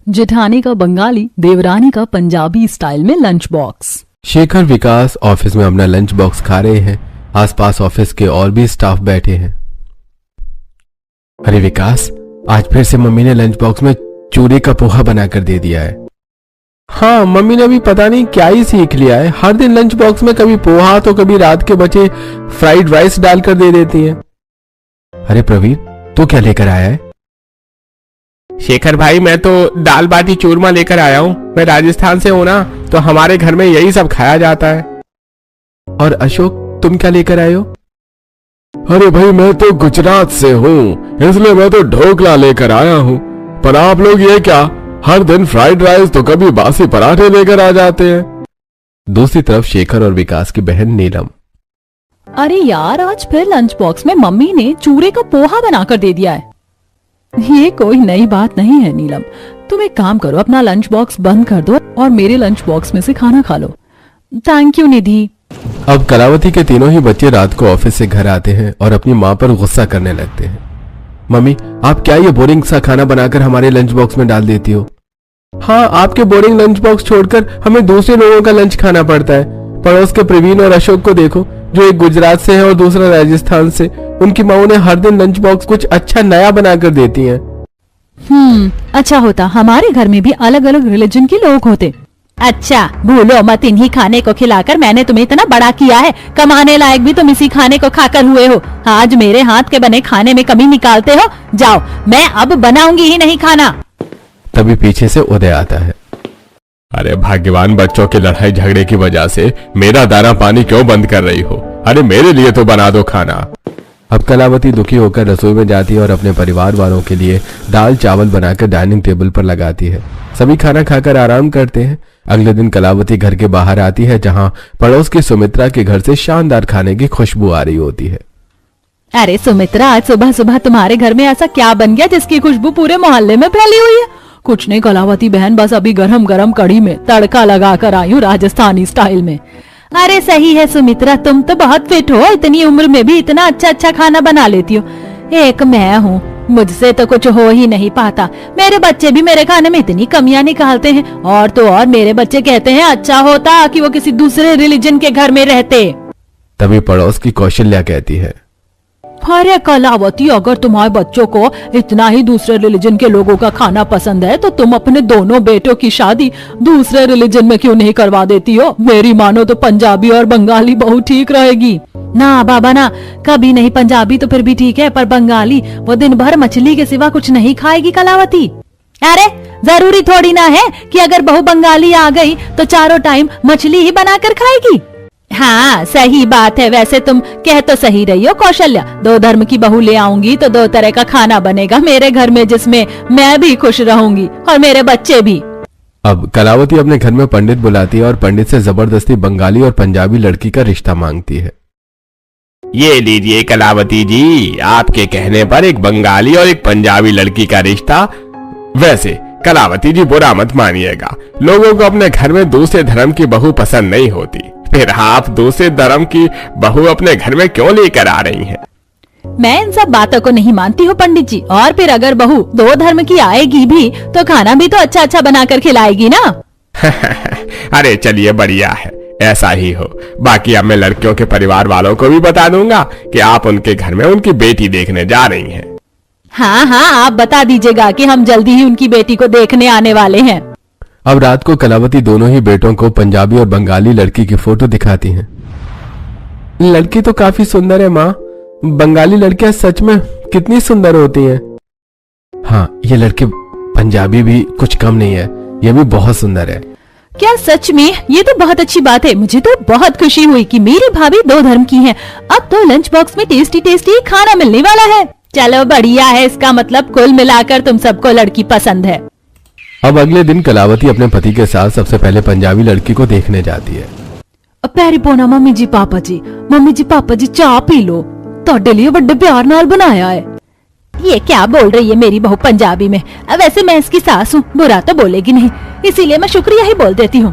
जेठानी का बंगाली, देवरानी का पंजाबी स्टाइल में लंच बॉक्स। शेखर विकास ऑफिस में अपना लंच बॉक्स खा रहे हैं। आसपास ऑफिस के और भी स्टाफ बैठे हैं। अरे विकास, आज फिर से मम्मी ने लंच बॉक्स में चूरे का पोहा बनाकर दे दिया है। हाँ, मम्मी ने अभी पता नहीं क्या ही सीख लिया है। हर दिन लंच बॉक्स में कभी पोहा तो कभी रात के बचे फ्राइड राइस डालकर दे देती हैं। अरे प्रवीण, तू क्या लेकर आया है? शेखर भाई, मैं तो दाल बाटी चूरमा लेकर आया हूँ। मैं राजस्थान से हूँ ना, तो हमारे घर में यही सब खाया जाता है। और अशोक, तुम क्या लेकर आए हो? अरे भाई, मैं तो गुजरात से हूँ, इसलिए मैं तो ढोकला लेकर आया हूँ। पर आप लोग ये क्या, हर दिन फ्राइड राइस तो कभी बासी पराठे लेकर आ जाते हैं। दूसरी तरफ शेखर और विकास की बहन नीलम। अरे यार, आज फिर लंच बॉक्स में मम्मी ने चूरे का पोहा बनाकर दे दिया है। ये कोई नई बात नहीं है नीलम। तुम एक काम करो, अपना लंच बॉक्स बंद कर दो और मेरे लंच बॉक्स में से खाना खा लो। थैंक यू निधि। अब कलावती के तीनों ही बच्चे रात को ऑफिस से घर आते हैं और अपनी माँ पर गुस्सा करने लगते हैं। मम्मी, आप क्या ये बोरिंग सा खाना बनाकर हमारे लंच बॉक्स में डाल देती हो? हाँ, आपके बोरिंग लंच बॉक्स छोड़कर हमें दूसरे लोगों का लंच खाना पड़ता है। पड़ोस के प्रवीण और अशोक को देखो, जो एक गुजरात से है और दूसरा राजस्थान से। उनकी माँ उन्हें हर दिन लंच बॉक्स कुछ अच्छा नया बनाकर देती हैं। अच्छा होता हमारे घर में भी अलग अलग रिलीजन के लोग होते। अच्छा, भूलो मत, इन्हीं खाने को खिलाकर मैंने तुम्हें इतना बड़ा किया है। कमाने लायक भी तुम इसी खाने को खाकर हुए हो। आज मेरे हाथ के बने खाने में कमी निकालते हो। जाओ, मैं अब बनाऊंगी ही नहीं खाना। तभी पीछे से उदय आता है। अरे भाग्यवान, बच्चों के लड़ाई झगड़े की वजह से मेरा दाना पानी क्यों बंद कर रही हो? अरे मेरे लिए तो बना दो खाना। अब कलावती दुखी होकर रसोई में जाती है और अपने परिवार वालों के लिए दाल चावल बनाकर डाइनिंग टेबल पर लगाती है। सभी खाना खाकर आराम करते हैं। अगले दिन कलावती घर के बाहर आती है, जहां पड़ोस की सुमित्रा के घर से शानदार खाने की खुशबू आ रही होती है। अरे सुमित्रा, आज सुबह सुबह तुम्हारे घर में ऐसा क्या बन गया जिसकी खुशबू पूरे मोहल्ले में फैली हुई है? कुछ नहीं कलावती बहन, बस अभी गरम गरम कढ़ी में तड़का लगा कर आई हूँ राजस्थानी स्टाइल में। अरे सही है सुमित्रा, तुम तो बहुत फिट हो। इतनी उम्र में भी इतना अच्छा अच्छा खाना बना लेती हो। एक मैं हूँ, मुझसे तो कुछ हो ही नहीं पाता। मेरे बच्चे भी मेरे खाने में इतनी कमियां निकालते हैं। और तो और मेरे बच्चे कहते हैं अच्छा होता कि वो किसी दूसरे रिलीजन के घर में रहते। तभी पड़ोस की कौशल्या कहती है, अरे कलावती, अगर तुम्हारे बच्चों को इतना ही दूसरे रिलीजन के लोगों का खाना पसंद है तो तुम अपने दोनों बेटों की शादी दूसरे रिलीजन में क्यों नहीं करवा देती हो? मेरी मानो तो पंजाबी और बंगाली बहुत ठीक रहेगी। ना बाबा ना, कभी नहीं। पंजाबी तो फिर भी ठीक है, पर बंगाली वो दिन भर मछली के सिवा कुछ नहीं खाएगी कलावती। अरे जरूरी थोड़ी ना है कि अगर बहू बंगाली आ गई तो चारों टाइम मछली ही बनाकर खाएगी। हाँ सही बात है। वैसे तुम कह तो सही रही हो कौशल्या, दो धर्म की बहू ले आऊंगी तो दो तरह का खाना बनेगा मेरे घर में, जिसमें मैं भी खुश रहूंगी और मेरे बच्चे भी। अब कलावती अपने घर में पंडित बुलाती है और पंडित से जबरदस्ती बंगाली और पंजाबी लड़की का रिश्ता मांगती है। ये लीजिए कलावती जी, आपके कहने पर एक बंगाली और एक पंजाबी लड़की का रिश्ता। वैसे कलावती जी, बुरा मत मानिएगा, लोगों को अपने घर में दूसरे धर्म की बहू पसंद नहीं होती। फिर आप दूसरे धर्म की बहू अपने घर में क्यों लेकर आ रही हैं? मैं इन सब बातों को नहीं मानती हूँ पंडित जी। और फिर अगर बहू दो धर्म की आएगी भी तो खाना भी तो अच्छा अच्छा बनाकर खिलाएगी ना। अरे चलिए, बढ़िया है, ऐसा ही हो। बाकी अब मैं लड़कियों के परिवार वालों को भी बता दूंगा कि आप उनके घर में उनकी बेटी देखने जा रही हैं। हाँ हाँ, आप बता दीजिएगा कि हम जल्दी ही उनकी बेटी को देखने आने वाले हैं। अब रात को कलावती दोनों ही बेटों को पंजाबी और बंगाली लड़की की फोटो दिखाती हैं। लड़की तो काफी सुंदर है माँ, बंगाली लड़कियां सच में कितनी सुंदर होती हैं। हाँ, ये लड़की पंजाबी भी कुछ कम नहीं है, ये भी बहुत सुंदर है। क्या सच में? ये तो बहुत अच्छी बात है। मुझे तो बहुत खुशी हुई कि मेरी भाभी दो धर्म की है। अब तो लंच बॉक्स में टेस्टी टेस्टी खाना मिलने वाला है। चलो बढ़िया है, इसका मतलब कुल मिलाकर तुम सबको लड़की पसंद है। अब अगले दिन कलावती अपने पति के साथ सबसे पहले पंजाबी लड़की को देखने जाती है। पैरी पोना मम्मी जी पापा जी चाह पी लो, ਤੁਹਾਡੇ लिए बड़े प्यार नाल बनाया है। ये क्या बोल रही है मेरी बहू पंजाबी में? वैसे मैं इसकी सास हूँ, बुरा तो बोलेगी नहीं, इसीलिए मैं शुक्रिया ही बोल देती हूँ।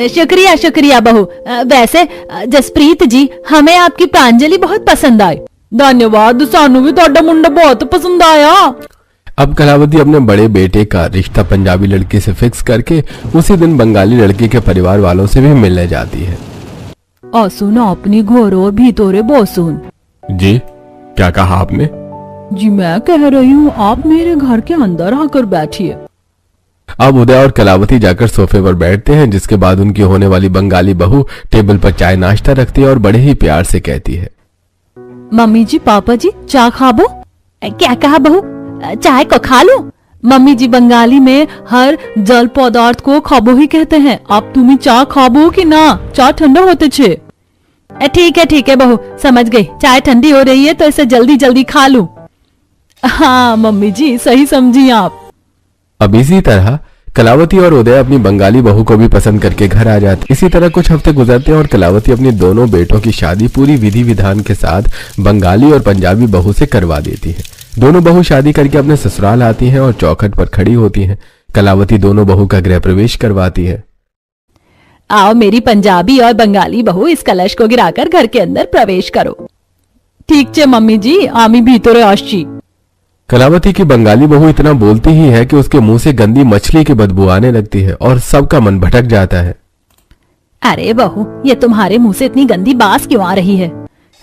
शुक्रिया शुक्रिया बहू। वैसे जसप्रीत जी, हमें आपकी प्रांजलि बहुत पसंद आई। धन्यवाद, सानू भी ਤੁਹਾਡਾ मुंडा बहुत पसंद आया। अब कलावती अपने बड़े बेटे का रिश्ता पंजाबी लड़की से फिक्स करके उसी दिन बंगाली लड़की के परिवार वालों से भी मिलने जाती है। असुन अपनी घोरो भीतोरे बोसुन। जी, क्या कहा आपने? जी मैं कह रही हूँ आप मेरे घर के अंदर आकर बैठिए। अब उदय और कलावती जाकर सोफे पर बैठते हैं, जिसके बाद उनकी होने वाली बंगाली बहू टेबल पर चाय नाश्ता रखती है और बड़े ही प्यार से कहती है, मम्मी जी पापा जी चाय खाबो। क्या कहा बहू, चाय को खा लो? मम्मी जी बंगाली में हर जल पदार्थ को खाबो ही कहते हैं। आप तुम्हें चाय खाबो कि ना? चाय ठंडा होते छे। ठीक है बहू, समझ गई। चाय ठंडी हो रही है तो इसे जल्दी जल्दी खा लूं। हाँ मम्मी जी, सही समझी आप। अब इसी तरह कलावती और उदय अपनी बंगाली बहू को भी पसंद करके घर आ जाते। इसी तरह कुछ हफ्ते गुजरते हैं और कलावती अपनी दोनों बेटों की शादी पूरी विधि विधान के साथ बंगाली और पंजाबी बहू से करवा देती है। दोनों बहू शादी करके अपने ससुराल आती हैं और चौखट पर खड़ी होती हैं। कलावती दोनों बहू का गृह प्रवेश करवाती है। आओ मेरी पंजाबी और बंगाली बहू, इस कलश को गिराकर घर के अंदर प्रवेश करो। ठीक छे मम्मी जी, आमी भीतरे आसची। कलावती की बंगाली बहू इतना बोलती ही है कि उसके मुंह से गंदी मछली की बदबू आने लगती है और सबका मन भटक जाता है। अरे बहू, ये तुम्हारे मुंह से इतनी गंदी बास क्यों आ रही है?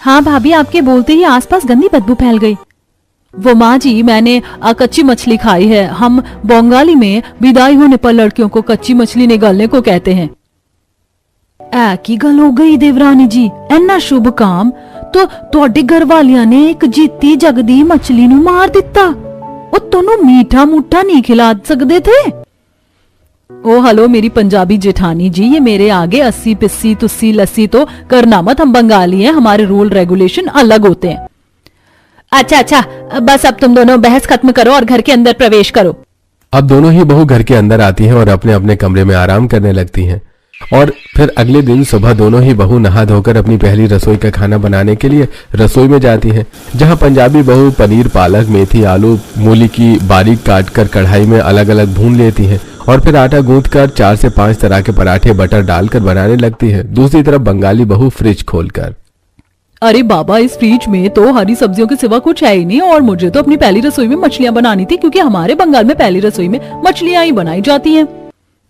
हाँ भाभी, आपके बोलते ही आसपास गंदी बदबू फैल गई। वो माँ जी, मैंने कच्ची मछली खाई है। हम बंगाली में विदाई होने पर लड़कियों को कच्ची मछली निगलने को कहते हैं। की गल हो गई देवरानी जी, इन्ना शुभ काम तो ਤੁਹਾਡੇ घर वालिया ने एक जीती जगदी मछली नु मार दिता। ਉਹ ਤੁਹਾਨੂੰ मीठा मुठा नहीं खिला सकते थे? ओ हेलो मेरी पंजाबी जेठानी जी, ये मेरे आगे अस्सी पिस्सी तुस्सी लस्सी तो करना मत। हम बंगाली हैं, हमारे रूल रेगुलेशन अलग होते हैं। अच्छा, बस अब तुम दोनों बहस खत्म करो और घर के अंदर प्रवेश करो। अब दोनों ही बहू घर के अंदर आती हैं और अपने अपने कमरे में आराम करने लगती हैं। और फिर अगले दिन सुबह दोनों ही बहू नहा धोकर अपनी पहली रसोई का खाना बनाने के लिए रसोई में जाती हैं, जहां पंजाबी बहू पनीर, पालक, मेथी, आलू, मूली की बारीक काटकर कढ़ाई में अलग अलग भून लेती हैं और फिर आटा गूंथकर 4 से 5 तरह के पराठे बटर डालकर बनाने लगती है। दूसरी तरफ बंगाली बहू फ्रिज खोलकर, अरे बाबा, इस फ्रिज में तो हरी सब्जियों के सिवा कुछ है ही नहीं और मुझे तो अपनी पहली रसोई में मछलियां बनानी थी, क्योंकि हमारे बंगाल में पहली रसोई में मछलियां ही बनाई जाती हैं।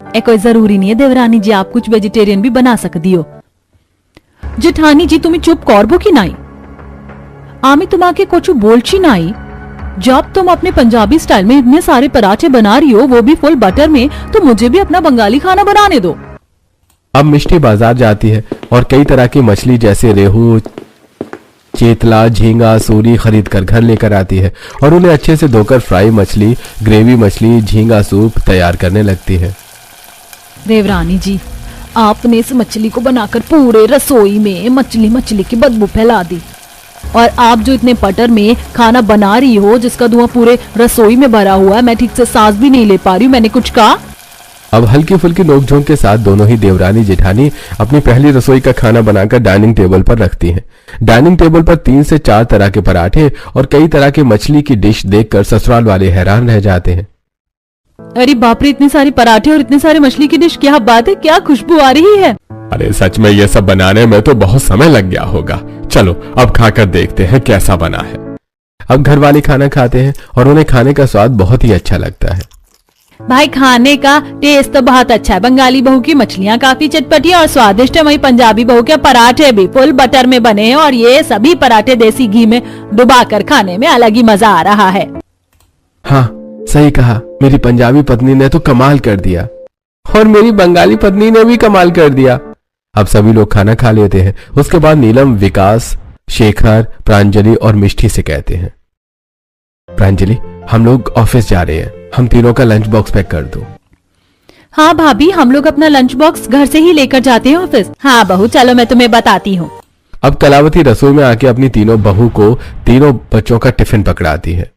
कोई जरूरी नहीं है देवरानी जी, आप कुछ वेजिटेरियन भी बना सकती हो। जेठानी जी तुम्हें चुप करबो की नाई? आमी तुम्हाके कुछ बोलची नाई? जब तुम अपने पंजाबी स्टाइल में इतने सारे पराठे बना रही हो, वो भी फुल बटर में, तो मुझे भी अपना बंगाली खाना बनाने दो। अब मिष्टी बाजार जाती है और कई तरह की मछली जैसे रेहू, चेतला, झींगा, सूरी खरीद कर घर लेकर आती है और उन्हें अच्छे से धोकर फ्राई मछली, ग्रेवी मछली, झींगा सूप तैयार करने लगती है। देवरानी जी, आपने इस मछली को बनाकर पूरे रसोई में मछली की बदबू फैला दी, और आप जो इतने बटर में खाना बना रही हो जिसका धुआं पूरे रसोई में भरा हुआ है, मैं ठीक से सांस भी नहीं ले पा रही हूँ। मैंने कुछ कहा? अब हल्की फुल्की नोकझोंक के साथ दोनों ही देवरानी जेठानी अपनी पहली रसोई का खाना बनाकर डाइनिंग टेबल पर रखती हैं। डाइनिंग टेबल पर 3 से 4 तरह के पराठे और कई तरह की मछली की डिश देखकर ससुराल वाले हैरान रह जाते हैं। अरे बाप रे, इतने सारे पराठे और इतने सारे मछली की डिश, क्या बात है, क्या खुशबू आ रही है। अरे सच में ये सब बनाने में तो बहुत समय लग गया होगा। चलो अब खाकर देखते हैं कैसा बना है। अब घर वाले खाना खाते हैं और उन्हें खाने का स्वाद बहुत ही अच्छा लगता है। भाई खाने का टेस्ट तो बहुत अच्छा है। बंगाली बहू की मछलियाँ काफी चटपटी और स्वादिष्ट है, वही पंजाबी बहू के पराठे भी फुल बटर में बने हैं और ये सभी पराठे देसी घी में डुबाकर खाने में अलग ही मजा आ रहा है। हाँ सही कहा, मेरी पंजाबी पत्नी ने तो कमाल कर दिया और मेरी बंगाली पत्नी ने भी कमाल कर दिया। अब सभी लोग खाना खा लेते हैं। उसके बाद नीलम, विकास, शेखर, प्रांजलि और मिष्टी से कहते हैं, प्रांजलि हम लोग ऑफिस जा रहे हैं, हम तीनों का लंच बॉक्स पैक कर दो। हाँ भाभी, हम लोग अपना लंच बॉक्स घर से ही लेकर जाते हैं ऑफिस। हाँ बहू, चलो मैं तुम्हें बताती हूँ। अब कलावती रसोई में आके अपनी तीनों बहू को तीनों बच्चों का टिफिन पकड़ाती है।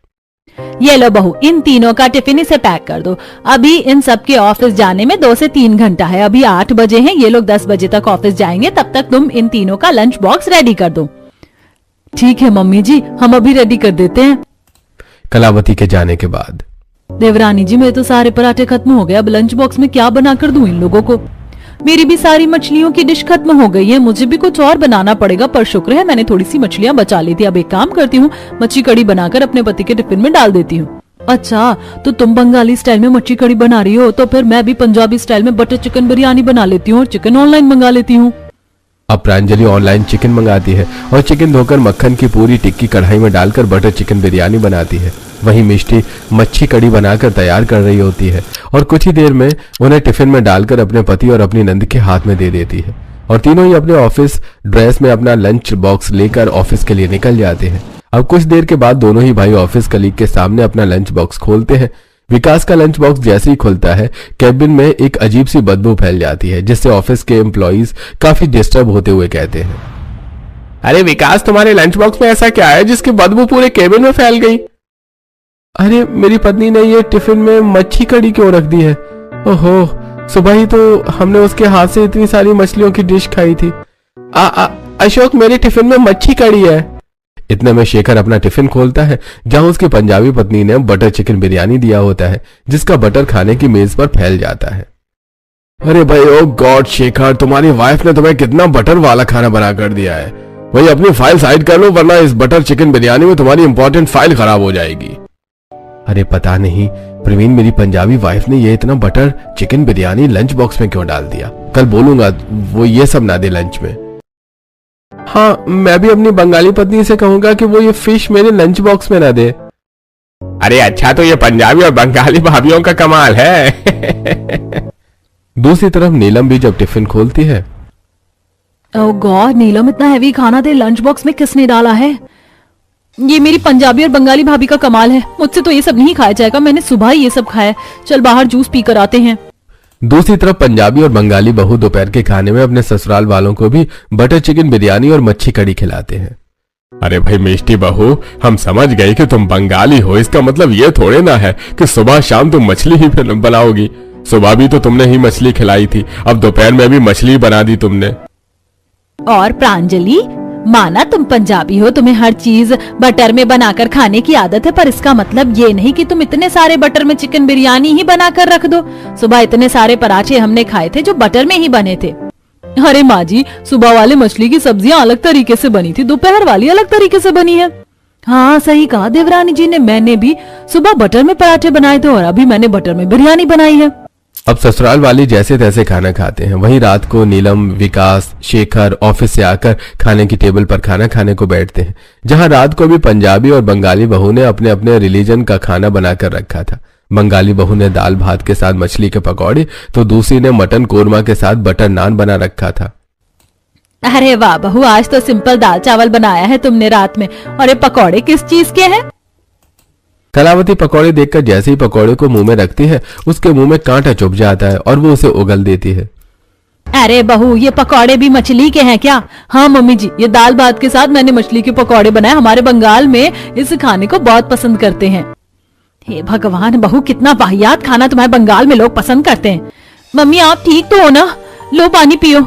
ये लो बहू, इन तीनों का टिफिन इसे पैक कर दो। अभी इन सबके ऑफिस जाने में 2 से 3 घंटा है। अभी 8 बजे हैं, ये लोग 10 बजे तक ऑफिस जाएंगे, तब तक तुम इन तीनों का लंच बॉक्स रेडी कर दो। ठीक है मम्मी जी, हम अभी रेडी कर देते हैं। कलावती के जाने के बाद, देवरानी जी मेरे तो सारे पराठे खत्म हो गए, अब लंच बॉक्स में क्या बना कर दूं इन लोगों को। मेरी भी सारी मछलियों की डिश खत्म हो गई है, मुझे भी कुछ और बनाना पड़ेगा, पर शुक्र है मैंने थोड़ी सी मछलियां बचा ली थी। अब एक काम करती हूँ, मच्छी कड़ी बनाकर अपने पति के टिफिन में डाल देती हूँ। अच्छा, तो तुम बंगाली स्टाइल में मच्छी कड़ी बना रही हो, तो फिर मैं भी पंजाबी स्टाइल में बटर चिकन बिरयानी बना लेती हूँ और चिकन ऑनलाइन मंगा लेती हूँ। अब प्रांजलि ऑनलाइन चिकन मंगाती है और चिकन धोकर मक्खन की पूरी टिक्की कढ़ाई में डालकर बटर चिकन बिरयानी बनाती है। वहीं मिष्टी मच्छी कड़ी बनाकर तैयार कर रही होती है और कुछ ही देर में उन्हें टिफिन में डालकर अपने पति और अपनी नंद के हाथ में दे देती है और तीनों ही अपने ऑफिस ड्रेस में अपना लंच बॉक्स लेकर ऑफिस के लिए निकल जाते हैं। अब कुछ देर के बाद दोनों ही भाई ऑफिस कलीग के सामने अपना लंच बॉक्स खोलते हैं। विकास का लंच बॉक्स जैसे ही खुलता है, कैबिन में एक अजीब सी बदबू फैल जाती है, जिससे ऑफिस के एम्प्लॉइज काफी डिस्टर्ब होते हुए कहते हैं, अरे विकास, तुम्हारे लंच बॉक्स में ऐसा क्या है जिसकी बदबू पूरे केबिन में फैल गई? अरे मेरी पत्नी ने ये टिफिन में मच्छी कड़ी क्यों रख दी है? ओहो, सुबह ही तो हमने उसके हाथ से इतनी सारी मछलियों की डिश खाई थी। अशोक, मेरे टिफिन में मच्छी कड़ी है। इतने में शेखर अपना टिफिन खोलता है, जहां उसकी पंजाबी पत्नी ने बटर चिकन बिरयानी दिया होता है, जिसका बटर खाने की मेज पर फैल जाता है। अरे भाई, ओ गॉड शेखर, तुम्हारी वाइफ ने तुम्हें कितना बटर वाला खाना बना कर दिया है। भाई अपनी फाइल साइड कर लो, वरना इस बटर चिकन बिरयानी में तुम्हारी इंपॉर्टेंट फाइल खराब हो जाएगी। अरे पता नहीं प्रवीण, मेरी पंजाबी वाइफ ने ये इतना butter chicken biryani lunch box में क्यों डाल दिया। कल बोलूंगा वो ये सब ना दे लंच में। हाँ, मैं भी अपनी बंगाली पत्नी से कहूंगा कि वो ये फिश मेरे लंच बॉक्स में ना दे। अरे अच्छा, तो ये पंजाबी और बंगाली भाभीियों का कमाल है। दूसरी तरफ नीलम भी जब टिफिन खोलती है, ओह गॉड, नीलम, इतना हैवी खाना दे लंच बॉक्स में किसने डाला है? ये मेरी पंजाबी और बंगाली भाभी का कमाल है। मुझसे तो ये सब नहीं खाया जाएगा, मैंने सुबह ही ये सब खाया। चल बाहर जूस पी कर आते हैं। दूसरी तरफ पंजाबी और बंगाली बहू दोपहर के खाने में अपने ससुराल वालों को भी बटर चिकन बिरयानी और मच्छी कड़ी खिलाते हैं। अरे भाई मिष्टी बहू, हम समझ गए कि तुम बंगाली हो, इसका मतलब ये थोड़े ना है कि सुबह शाम तुम मछली ही बनाओगी। सुबह भी तो तुमने ही मछली खिलाई थी, अब दोपहर में भी मछली बना दी तुमने। और प्रांजलि, माना तुम पंजाबी हो, तुम्हें हर चीज बटर में बनाकर खाने की आदत है, पर इसका मतलब ये नहीं कि तुम इतने सारे बटर में चिकन बिरयानी ही बनाकर रख दो। सुबह इतने सारे पराठे हमने खाए थे जो बटर में ही बने थे। अरे माँ जी, सुबह वाले मछली की सब्जियां अलग तरीके से बनी थी, दोपहर वाली अलग तरीके से बनी है। हाँ सही कहा देवरानी जी ने, मैंने भी सुबह बटर में पराठे बनाए थे और अभी मैंने बटर में बिरयानी बनाई है। अब ससुराल वाली जैसे तैसे खाना खाते हैं। वहीं रात को नीलम, विकास, शेखर ऑफिस से आकर खाने की टेबल पर खाना खाने को बैठते हैं, जहां रात को भी पंजाबी और बंगाली बहू ने अपने अपने रिलीजन का खाना बनाकर रखा था। बंगाली बहू ने दाल भात के साथ मछली के पकौड़े, तो दूसरी ने मटन कोरमा के साथ बटर नान बना रखा था। अरे वाह बहू, आज तो सिंपल दाल चावल बनाया है तुमने रात में। और ये पकौड़े किस चीज के हैं? कलावती पकौड़े देखकर जैसे ही पकौड़े को मुंह में रखती है, उसके मुंह में कांटा चुभ जाता है और वो उसे उगल देती है। अरे बहू, ये पकौड़े भी मछली के हैं क्या? हाँ मम्मी जी, ये दाल भात के साथ मैंने मछली के पकौड़े बनाए। हमारे बंगाल में इस खाने को बहुत पसंद करते हैं। हे भगवान बहू, कितना वाहियात खाना तुम्हारे बंगाल में लोग पसंद करते हैं। मम्मी आप ठीक तो हो ना? लो पानी पियो।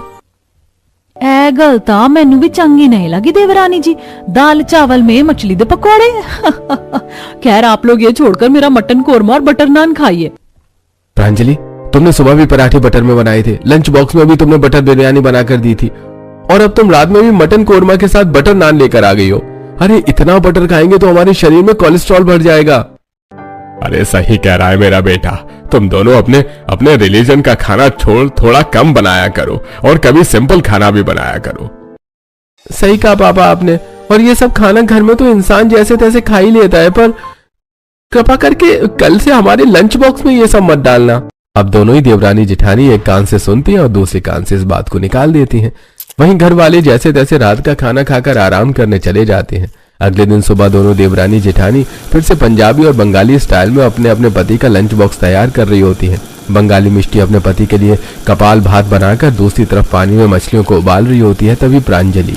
ए गलता मैनू भी चंगी नहीं लगी देवरानी जी, दाल चावल में मछली दे पकौड़े। खैर आप लोग ये छोड़कर मेरा मटन कोरमा और बटर नान खाइए। प्रांजलि, तुमने सुबह भी पराठे बटर में बनाए थे, लंच बॉक्स में भी तुमने बटर बिरयानी बनाकर दी थी, और अब तुम रात में भी मटन कोरमा के साथ बटर नान लेकर आ गई हो। अरे इतना बटर खाएंगे तो हमारे शरीर में कोलेस्ट्रॉल बढ़ जाएगा। अरे सही कह रहा है मेरा बेटा, तुम दोनों अपने अपने रिलीजन का खाना छोड़ थोड़ा कम बनाया करो और कभी सिंपल खाना भी बनाया करो। सही कहा पापा आपने, और ये सब खाना घर में तो इंसान जैसे तैसे खा ही लेता है, पर कृपा करके कल से हमारे लंच बॉक्स में ये सब मत डालना। अब दोनों ही देवरानी जिठानी एक कान से सुनती हैं और दूसरे कान से इस बात को निकाल देती हैं। वहीं घर वाले जैसे तैसे रात का खाना खाकर आराम करने चले जाते हैं। अगले दिन सुबह दोनों देवरानी जेठानी फिर से पंजाबी और बंगाली स्टाइल में अपने अपने पति का लंच बॉक्स तैयार कर रही होती है। बंगाली मिष्टी अपने पति के लिए कपाल भात बनाकर दूसरी तरफ पानी में मछलियों को उबाल रही होती है। तभी प्रांजलि,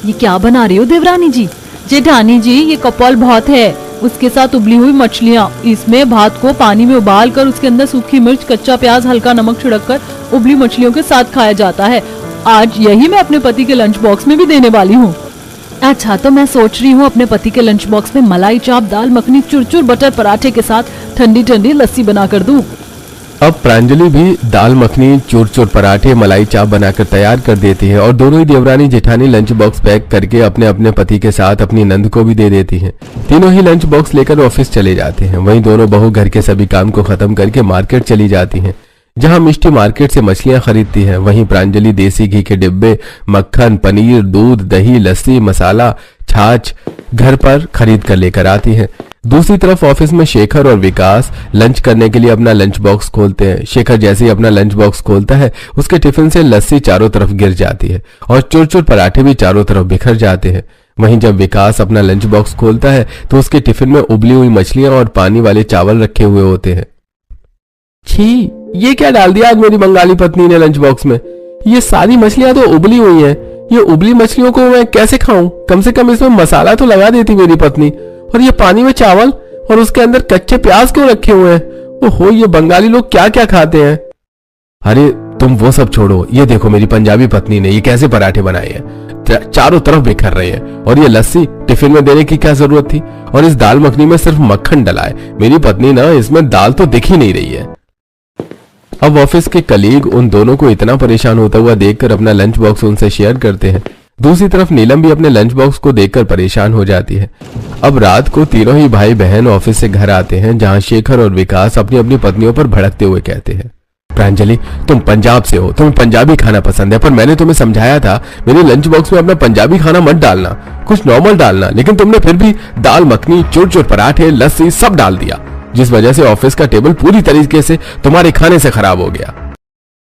ये क्या बना रही हो देवरानी जी? जेठानी जी, ये कपाल भात है, उसके साथ उबली हुई मछलियाँ। इसमें भात को पानी में उबाल कर उसके अंदर सूखी मिर्च, कच्चा प्याज, हल्का नमक छिड़ककर उबली मछलियों के साथ खाया जाता है। आज यही मैं अपने पति के लंच बॉक्स में भी देने वाली हूँ। अच्छा, तो मैं सोच रही हूँ अपने पति के लंच बॉक्स में मलाई चाप, दाल मखनी, चुरचुर बटर पराठे के साथ ठंडी ठंडी लस्सी बना कर दूं। अब प्रांजलि भी दाल मखनी, चूर चूर पराठे, मलाई चाप बनाकर तैयार कर देती है और दोनों ही Devrani Jethani lunch box pack करके अपने अपने पति के साथ अपनी नंद को भी दे देती हैं। तीनों ही लंच बॉक्स लेकर ऑफिस चले जाते हैं। वहीं दोनों बहू घर के सभी काम को खत्म करके मार्केट चली जाती हैं, जहां मिष्टी मार्केट से मछलियां खरीदती है। वहीं प्रांजलि देसी घी के डिब्बे, मक्खन, पनीर, दूध, दही, लस्सी, मसाला, छाछ घर पर खरीद कर लेकर आती है। दूसरी तरफ ऑफिस में शेखर और विकास लंच करने के लिए अपना लंच बॉक्स खोलते हैं। शेखर जैसे ही अपना लंच बॉक्स खोलता है, उसके टिफिन से लस्सी चारों तरफ गिर जाती है और चुर चुर पराठे भी चारों तरफ बिखर जाते हैं। वहीं जब विकास अपना लंच बॉक्स खोलता है तो उसके टिफिन में उबली हुई मछलियां और पानी वाले चावल रखे हुए होते हैं। छी, ये क्या डाल दिया आज मेरी बंगाली पत्नी ने लंच बॉक्स में? ये सारी मछलियां तो उबली हुई हैं। ये उबली मछलियों को मैं कैसे खाऊं? कम से कम इसमें मसाला तो लगा देती मेरी पत्नी। और ये पानी में चावल और उसके अंदर कच्चे प्याज क्यों रखे हुए हैं? ओहो, ये बंगाली लोग क्या क्या खाते हैं? अरे तुम वो सब छोड़ो, ये देखो मेरी पंजाबी पत्नी ने ये कैसे पराठे बनाए हैं, चारों तरफ बिखर रहे हैं। और ये लस्सी टिफिन में देने की क्या जरूरत थी? और इस दाल मखनी में सिर्फ मक्खन डला है। मेरी पत्नी ना, इसमें दाल तो दिख ही नहीं रही है। अब ऑफिस के कलीग उन दोनों को इतना परेशान होता हुआ देखकर अपना लंच बॉक्स उनसे शेयर करते हैं। दूसरी तरफ नीलम भी अपने लंच बॉक्स को देखकर परेशान हो जाती है। अब रात को तीनों ही भाई बहन ऑफिस से घर आते हैं, जहां शेखर और विकास अपनी अपनी पत्नियों पर भड़कते हुए कहते हैं, प्रांजलि तुम पंजाब से हो, तुम्हें पंजाबी खाना पसंद है, पर मैंने तुम्हें समझाया था मेरे लंच बॉक्स में अपना पंजाबी खाना मत डालना, कुछ नॉर्मल डालना, लेकिन तुमने फिर भी दाल मखनी, चूर चूर पराठे, लस्सी सब डाल दिया, जिस वजह से ऑफिस का टेबल पूरी तरीके से तुम्हारे खाने से खराब हो गया।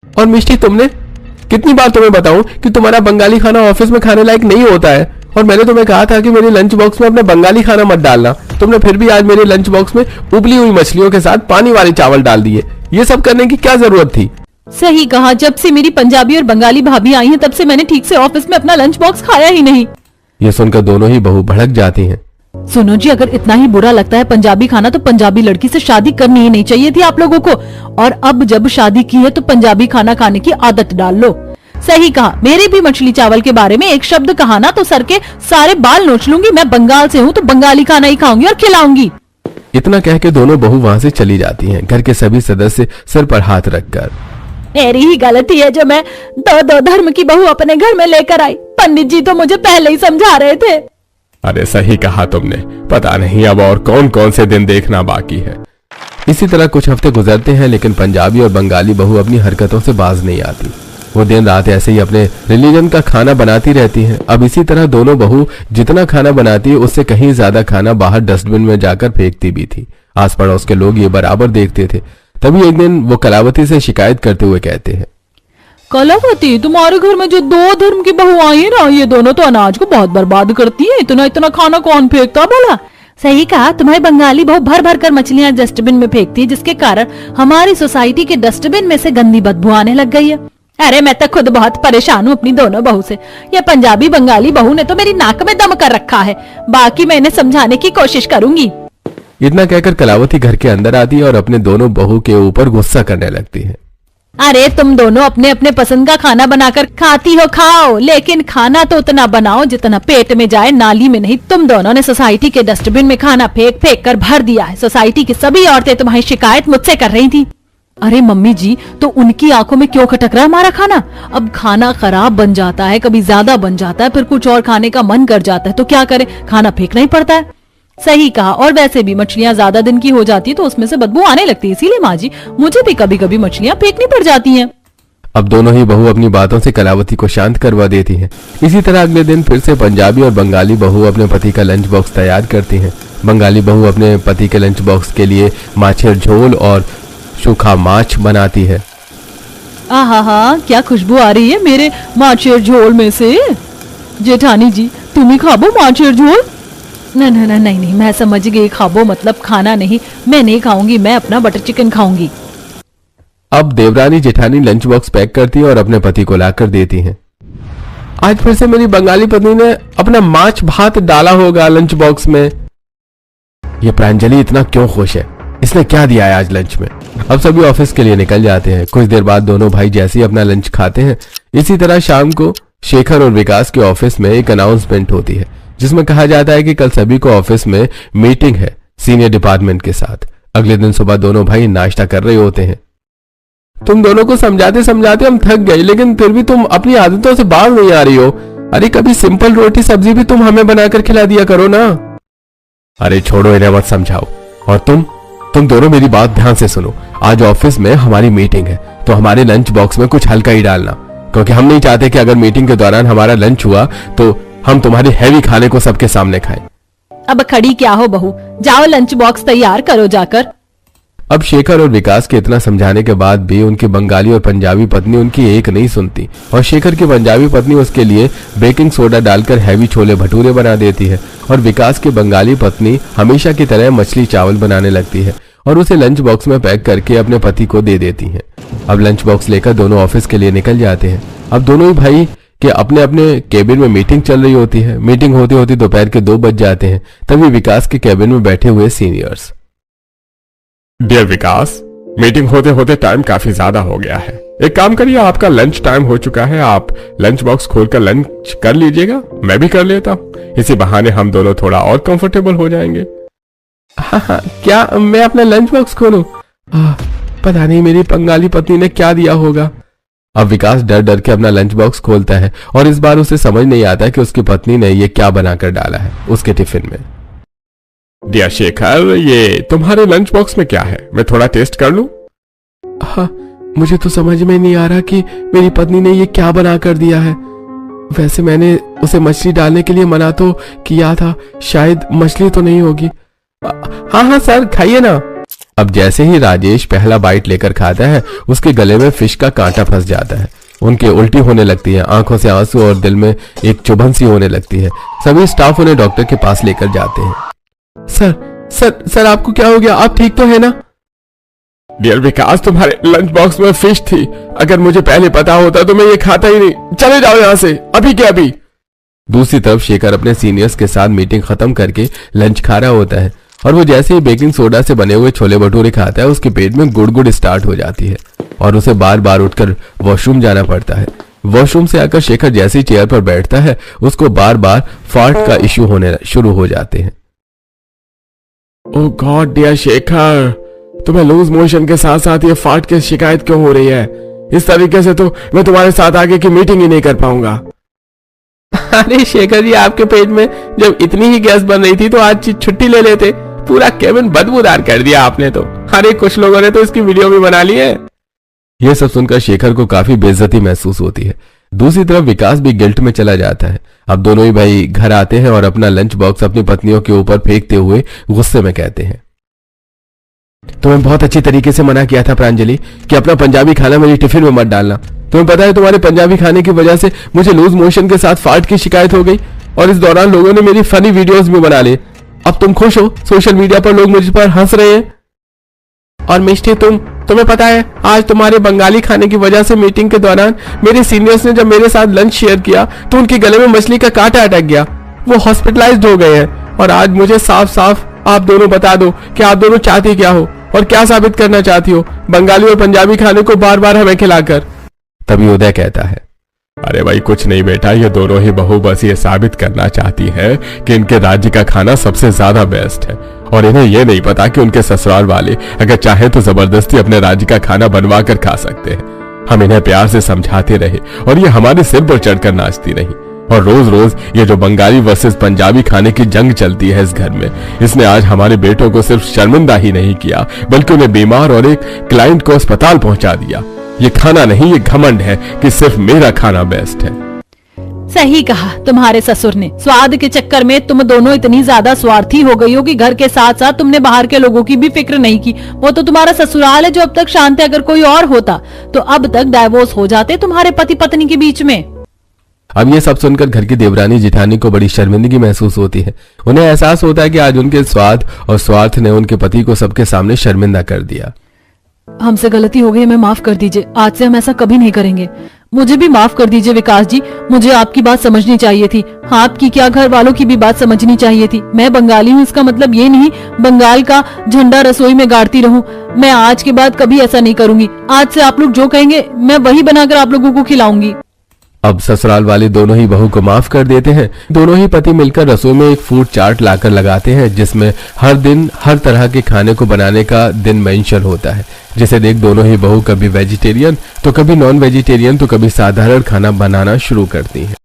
और मिष्टी, तुमने कितनी बार तुम्हें बताऊं कि तुम्हारा बंगाली खाना ऑफिस में खाने लायक नहीं होता है, और मैंने तुम्हें कहा था कि मेरे लंच बॉक्स में अपना बंगाली खाना मत डालना। तुमने फिर भी आज मेरे लंच बॉक्स में उबली हुई मछलियों के साथ पानी वाले चावल डाल दिए। ये सब करने की क्या जरूरत थी? सही कहा, जब से मेरी पंजाबी और बंगाली भाभी आई हैं, तब से मैंने ठीक से ऑफिस में अपना लंच बॉक्स खाया ही नहीं। ये सुनकर दोनों ही बहू भड़क जाती हैं। सुनो जी, अगर इतना ही बुरा लगता है पंजाबी खाना, तो पंजाबी लड़की से शादी करनी ही नहीं चाहिए थी आप लोगों को। और अब जब शादी की है तो पंजाबी खाना खाने की आदत डाल लो। सही कहा, मेरे भी मछली चावल के बारे में एक शब्द कहा ना तो सर के सारे बाल नोच लूंगी। मैं बंगाल से हूँ तो बंगाली खाना ही खाऊंगी और खिलाऊंगी। इतना कह के दोनों बहू वहां से चली जाती हैं, घर के सभी सदस्य सिर पर हाथ रखकर। मेरी ही गलती है जो मैं दो धर्म की बहू अपने घर में लेकर आई। पंडित जी तो मुझे पहले ही समझा रहे थे। अरे सही कहा तुमने, पता नहीं अब और कौन कौन से दिन देखना बाकी है। इसी तरह कुछ हफ्ते गुजरते हैं, लेकिन पंजाबी और बंगाली बहू अपनी हरकतों से बाज नहीं आती। वो दिन रात ऐसे ही अपने रिलीजन का खाना बनाती रहती हैं। अब इसी तरह दोनों बहू जितना खाना बनाती है उससे कहीं ज्यादा खाना बाहर डस्टबिन में जाकर फेंकती भी थी। आस पड़ोस के लोग ये बराबर देखते थे। तभी एक दिन वो कलावती से शिकायत करते हुए कहते हैं, कलावती, तुम्हारे घर में जो दो धर्म की बहू आई है ना, ये दोनों तो अनाज को बहुत बर्बाद करती है। इतना इतना खाना कौन फेंकता बोला? सही कहा, तुम्हारी बंगाली बहू भर भर कर मछलियां डस्टबिन में फेंकती है, जिसके कारण हमारी सोसाइटी के डस्टबिन में से गंदी बदबू आने लग गई है। अरे मैं तो खुद बहुत परेशान हूँ अपनी दोनों बहू से। ये पंजाबी बंगाली बहू ने तो मेरी नाक में दम कर रखा है। बाकी मैं इन्हें समझाने की कोशिश करूंगी। इतना कहकर कलावती घर के अंदर आती है और अपने दोनों बहू के ऊपर गुस्सा करने लगती है। अरे तुम दोनों अपने अपने पसंद का खाना बनाकर खाती हो, खाओ, लेकिन खाना तो उतना बनाओ जितना पेट में जाए, नाली में नहीं। तुम दोनों ने सोसाइटी के डस्टबिन में खाना फेंक फेंक कर भर दिया है। सोसाइटी की सभी औरतें तुम्हारी शिकायत मुझसे कर रही थी। अरे मम्मी जी, तो उनकी आंखों में क्यों खटक रहा है हमारा खाना? अब खाना खराब बन जाता है, कभी ज्यादा बन जाता है, फिर कुछ और खाने का मन कर जाता है, तो क्या करे, खाना फेंकना ही पड़ता है। सही कहा, और वैसे भी मछलियां ज्यादा दिन की हो जाती है तो उसमें से बदबू आने लगती है। इसीलिए माँ जी, मुझे भी कभी कभी मछलियां फेंकनी पड़ जाती हैं। अब दोनों ही बहू अपनी बातों से कलावती को शांत करवा देती हैं। इसी तरह अगले दिन फिर से पंजाबी और बंगाली बहू अपने पति का लंच बॉक्स तैयार करती हैं। बंगाली बहू अपने पति के लंच बॉक्स के लिए माछेर झोल और सूखा माछ बनाती है। आहा, क्या खुशबू आ रही है मेरे माछेर झोल में से। जेठानी जी, तुम ही खाबो माछेर झोल? नहीं, मैं समझ गई, खाबो मतलब खाना नहीं। मैं नहीं खाऊंगी, मैं अपना बटर चिकन खाऊंगी। अब Devrani Jethani lunch box pack करती है और अपने पति को लाकर देती हैं। आज फिर से मेरी बंगाली पत्नी ने अपना माछ भात डाला होगा लंच बॉक्स में। ये प्रांजलि इतना क्यों खुश है? इसने क्या दिया है आज लंच में? अब सभी ऑफिस के लिए निकल जाते हैं। कुछ देर बाद दोनों भाई जैसे ही अपना लंच खाते हैं, इसी तरह शाम को शेखर और विकास के ऑफिस में एक अनाउंसमेंट होती है, जिसमें कहा जाता है कि कल सभी को ऑफिस में मीटिंग है सीनियर डिपार्टमेंट के साथ। अगले दिन सुबह दोनों भाई नाश्ता कर रहे होते हैं। तुम दोनों को समझाते समझाते हम थक गए, लेकिन फिर भी तुम अपनी आदतों से बाहर नहीं आ रही हो। अरे कभी सिंपल रोटी सब्जी भी तुम हमें बनाकर खिला दिया करो ना। अरे छोड़ो, इन्हें मत समझाओ। और तुम दोनों मेरी बात ध्यान से सुनो। आज ऑफिस में हमारी मीटिंग है, तो हमारे लंच बॉक्स में कुछ हल्का ही डालना, क्योंकि हम नहीं चाहते कि अगर मीटिंग के दौरान हमारा लंच हुआ तो हम तुम्हारे हैवी खाने को सबके सामने खाएं। अब खड़ी क्या हो बहू, जाओ लंच बॉक्स तैयार करो जाकर। अब शेखर और विकास के इतना समझाने के बाद भी उनकी बंगाली और पंजाबी पत्नी उनकी एक नहीं सुनती, और शेखर की पंजाबी पत्नी उसके लिए बेकिंग सोडा डालकर हैवी छोले भटूरे बना देती है, और विकास की बंगाली पत्नी हमेशा की तरह मछली चावल बनाने लगती है और उसे लंच बॉक्स में पैक करके अपने पति को दे देती है। अब लंच बॉक्स लेकर दोनों ऑफिस के लिए निकल जाते हैं। अब दोनों ही भाई के अपने अपने केबिन में मीटिंग चल रही होती है। मीटिंग होती होती दोपहर के 2 बज जाते हैं। तभी विकास के केबिन में बैठे हुए सीनियर्स, डियर विकास, मीटिंग होते होते टाइम काफी ज्यादा हो गया है। एक काम करिए, आपका लंच टाइम हो चुका है, आप लंच बॉक्स खोलकर लंच कर लीजिएगा, मैं भी कर लेता हूँ। इसी बहाने हम दोनों थोड़ा और कंफर्टेबल हो जाएंगे। हाँ, क्या मैं अपना लंच बॉक्स खोलूं? पता नहीं मेरी बंगाली पत्नी ने क्या दिया होगा। अब विकास डर डर के अपना लंच बॉक्स खोलता है और इस बार उसे समझ नहीं आता कि उसकी पत्नी ने ये क्या बनाकर डाला है उसके टिफिन में। डियर शेखर, ये तुम्हारे लंच बॉक्स में क्या है, मैं थोड़ा टेस्ट कर लूं? हाँ, मुझे तो समझ में नहीं आ रहा कि मेरी पत्नी ने ये क्या बना कर दिया है। वैसे मैंने उसे मछली डालने के लिए मना तो किया था, शायद मछली तो नहीं होगी। हाँ हाँ सर, खाइए ना। अब जैसे ही राजेश पहला बाइट लेकर खाता है, उसके गले में फिश का कांटा फंस जाता है। उनके उल्टी होने लगती है, आंखों से आंसू और दिल में एक चुभन सी होने लगती है। सभी स्टाफ उन्हें डॉक्टर के पास लेकर जाते हैं। सर सर सर आपको क्या हो गया? आप ठीक तो है ना? डियर विकास, तुम्हारे लंच बॉक्स में फिश थी। अगर मुझे पहले पता होता तो मैं ये खाता ही नहीं। चले जाओ यहाँ से, अभी के अभी। दूसरी तरफ शेखर अपने सीनियर्स के साथ मीटिंग खत्म करके लंच खा रहा होता है, और वो जैसे ही बेकिंग सोडा से बने हुए छोले भटूरे खाता है, उसके पेट में गुड़गुड़ स्टार्ट हो जाती है और उसे बार बार उठकर वॉशरूम जाना पड़ता है। वॉशरूम से आकर शेखर जैसे ही चेयर पर बैठता है, उसको बार बार फार्ट का इश्यू होने शुरू हो जाते हैं। ओह गॉड डियर शेखर, तुम्हें लूज मोशन के साथ साथ ये फार्ट की शिकायत क्यों हो रही है? इस तरीके से तो मैं तुम्हारे साथ आगे की मीटिंग ही नहीं कर पाऊंगा। अरे शेखर जी, आपके पेट में जब इतनी ही गैस बन रही थी तो आज छुट्टी ले लेते। पूरा केबिन बदबूदार कर दिया आपने तो। अरे कुछ लोगों ने तो इसकी वीडियो भी बना ली है। यह सब सुनकर शेखर को काफी बेइज्जती महसूस होती है। दूसरी तरफ विकास भी गिल्ट में चला जाता है। अब दोनों ही भाई घर आते हैं और अपना लंच बॉक्स अपनी पत्नियों के ऊपर फेंकते हुए गुस्से में कहते हैं, तुम्हें बहुत अच्छी तरीके से मना किया था प्रांजलि कि अपना पंजाबी खाना मेरी टिफिन में मत डालना। तुम्हें पता है तुम्हारे पंजाबी खाने की वजह से मुझे लूज मोशन के साथ फार्ट की शिकायत हो गई, और इस दौरान लोगों ने मेरी फनी वीडियोस भी बना लिए। अब तुम खुश हो? सोशल मीडिया पर लोग मुझ पर हंस रहे हैं। और मिष्टी, तुम्हें पता है आज तुम्हारे बंगाली खाने की वजह से मीटिंग के दौरान मेरे सीनियर्स ने जब मेरे साथ लंच शेयर किया तो उनके गले में मछली का कांटा अटक गया। वो हॉस्पिटलाइज्ड हो गए हैं। और आज मुझे साफ साफ आप दोनों बता दो कि आप दोनों चाहती क्या हो और क्या साबित करना चाहती हो बंगाली और पंजाबी खाने को बार बार हमें खिलाकर। तभी उदय कहता है, अरे भाई कुछ नहीं बेटा, ये दोनों ही बहू बस ये साबित करना चाहती है कि इनके राज्य का खाना सबसे ज्यादा बेस्ट है, और इन्हें ये नहीं पता कि उनके ससुराल वाले अगर चाहे तो जबरदस्ती अपने राज्य का खाना बनवा कर खा सकते हैं। हम इन्हें प्यार से समझाते रहे और ये हमारे सिर पर चढ़कर नाचती रही, और रोज रोज ये जो बंगाली वर्सेस पंजाबी खाने की जंग चलती है इस घर में, इसने आज हमारे बेटों को सिर्फ शर्मिंदा ही नहीं किया बल्कि उन्हें बीमार और एक क्लाइंट को अस्पताल पहुंचा दिया। ये खाना नहीं, ये घमंड है कि सिर्फ मेरा खाना बेस्ट है। सही कहा तुम्हारे ससुर ने। स्वाद के चक्कर में तुम दोनों इतनी ज्यादा स्वार्थी हो गई हो कि घर के साथ साथ तुमने बाहर के लोगों की भी फिक्र नहीं की। वो तो तुम्हारा ससुराल है जो अब तक शांत है। अगर कोई और होता तो अब तक डाइवोर्स हो जाते तुम्हारे पति पत्नी के बीच में। अब ये सब सुनकर घर की देवरानी जिठानी को बड़ी शर्मिंदगी महसूस होती है। उन्हें एहसास होता है कि आज उनके स्वाद और स्वार्थ ने उनके पति को सबके सामने शर्मिंदा कर दिया। हमसे गलती हो गई, हमें माफ कर दीजिए। आज से हम ऐसा कभी नहीं करेंगे। मुझे भी माफ कर दीजिए विकास जी। मुझे आपकी बात समझनी चाहिए थी। आपकी क्या, घर वालों की भी बात समझनी चाहिए थी। मैं बंगाली हूँ, इसका मतलब ये नहीं बंगाल का झंडा रसोई में गाड़ती रहूं। मैं आज के बाद कभी ऐसा नहीं करूंगी। आज से आप लोग जो कहेंगे मैं वही बनाकर आप लोगों को खिलाऊंगी। अब ससुराल वाले दोनों ही बहू को माफ कर देते हैं। दोनों ही पति मिलकर रसोई में एक फूड चार्ट लाकर लगाते हैं जिसमें हर दिन हर तरह के खाने को बनाने का दिन मेंशन होता है। जिसे देख दोनों ही बहू कभी वेजिटेरियन तो कभी नॉन वेजिटेरियन तो कभी साधारण खाना बनाना शुरू करती हैं।